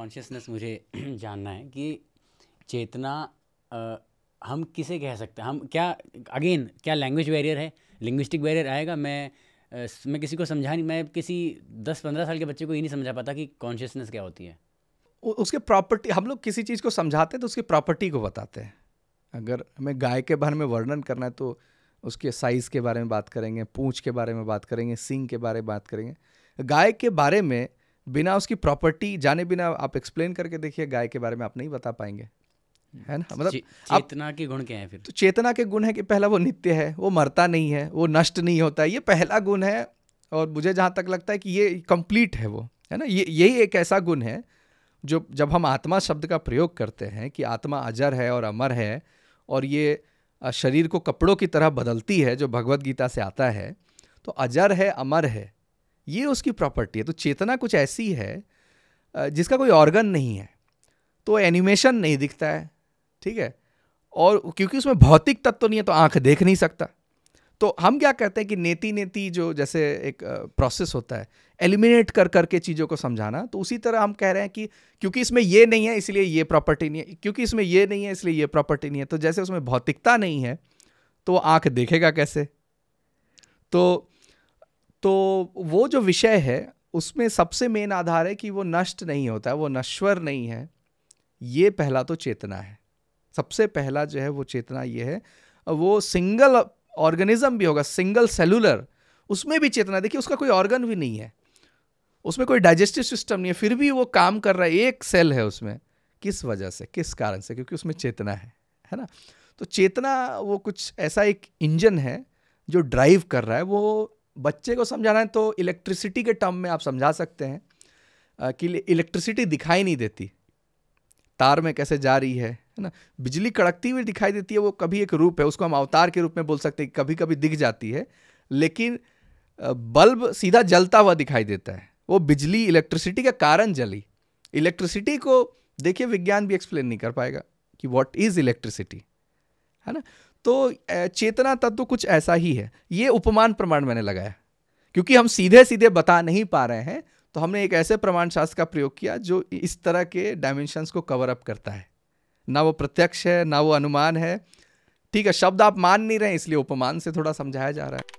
Consciousness मुझे जानना है कि चेतना हम किसे कह सकते हैं? हम क्या, अगेन, क्या लैंग्वेज बैरियर है, लिंग्विस्टिक बैरियर आएगा? मैं किसी को समझा नहीं, मैं किसी 10-15 साल के बच्चे को ये नहीं समझा पाता कि कॉन्शियसनेस क्या होती है। उसके प्रॉपर्टी, हम लोग किसी चीज़ को समझाते हैं तो उसकी प्रॉपर्टी को बताते हैं। अगर हमें गाय के बारे में वर्णन करना है तो उसके साइज़ के बारे में बात करेंगे, पूंछ के बारे में बात करेंगे, सींग के बारे में बात करेंगे। गाय के बारे में बिना उसकी प्रॉपर्टी जाने बिना आप एक्सप्लेन करके देखिए, गाय के बारे में आप नहीं बता पाएंगे, है ना? मतलब चेतना के गुण क्या है फिर? तो चेतना के गुण है कि पहला वो नित्य है, वो मरता नहीं है, वो नष्ट नहीं होता है, ये पहला गुण है। और मुझे जहाँ तक लगता है कि ये कंप्लीट है, वो है ना। यही एक ऐसा गुण है जो जब हम आत्मा शब्द का प्रयोग करते हैं कि आत्मा अजर है और अमर है और ये शरीर को कपड़ों की तरह बदलती है, जो भगवत गीता से आता है, तो अजर है, अमर है, ये उसकी प्रॉपर्टी है। तो चेतना कुछ ऐसी है जिसका कोई ऑर्गन नहीं है, तो एनिमेशन नहीं दिखता है, ठीक है, और क्योंकि उसमें भौतिक तत्व नहीं है तो आंख देख नहीं सकता। तो हम क्या कहते हैं कि नेति नेति जो जैसे एक प्रोसेस होता है, एलिमिनेट कर करके चीज़ों को समझाना, तो उसी तरह हम कह रहे हैं कि क्योंकि इसमें ये नहीं है इसलिए ये प्रॉपर्टी नहीं है, क्योंकि इसमें ये नहीं है इसलिए ये प्रॉपर्टी नहीं है। तो जैसे उसमें भौतिकता नहीं है तो आंख देखेगा कैसे? तो वो जो विषय है उसमें सबसे मेन आधार है कि वो नष्ट नहीं होता है, वो नश्वर नहीं है। ये पहला तो चेतना है। सबसे पहला जो है वो चेतना ये है। वो सिंगल ऑर्गेनिज्म भी होगा, सिंगल सेलुलर, उसमें भी चेतना। देखिए उसका कोई ऑर्गन भी नहीं है, उसमें कोई डाइजेस्टिव सिस्टम नहीं है, फिर भी वो काम कर रहा है, एक सेल है उसमें। किस वजह से, किस कारण से? क्योंकि उसमें चेतना है ना। तो चेतना वो कुछ ऐसा एक इंजन है जो ड्राइव कर रहा है। वो बच्चे को समझाना है तो इलेक्ट्रिसिटी के टर्म में आप समझा सकते हैं कि इलेक्ट्रिसिटी दिखाई नहीं देती, तार में कैसे जा रही है ना। बिजली कड़कती हुई दिखाई देती है, वो कभी एक रूप है, उसको हम अवतार के रूप में बोल सकते हैं, कभी कभी दिख जाती है। लेकिन बल्ब सीधा जलता हुआ दिखाई देता है, वो बिजली इलेक्ट्रिसिटी के कारण जली। इलेक्ट्रिसिटी को देखिए विज्ञान भी एक्सप्लेन नहीं कर पाएगा कि व्हाट इज इलेक्ट्रिसिटी, है ना। तो चेतना तत्व कुछ ऐसा ही है। ये उपमान प्रमाण मैंने लगाया क्योंकि हम सीधे सीधे बता नहीं पा रहे हैं, तो हमने एक ऐसे प्रमाण शास्त्र का प्रयोग किया जो इस तरह के डायमेंशंस को कवर अप करता है। ना वो प्रत्यक्ष है, ना वो अनुमान है, ठीक है। शब्द आप मान नहीं रहे इसलिए उपमान से थोड़ा समझाया जा रहा है।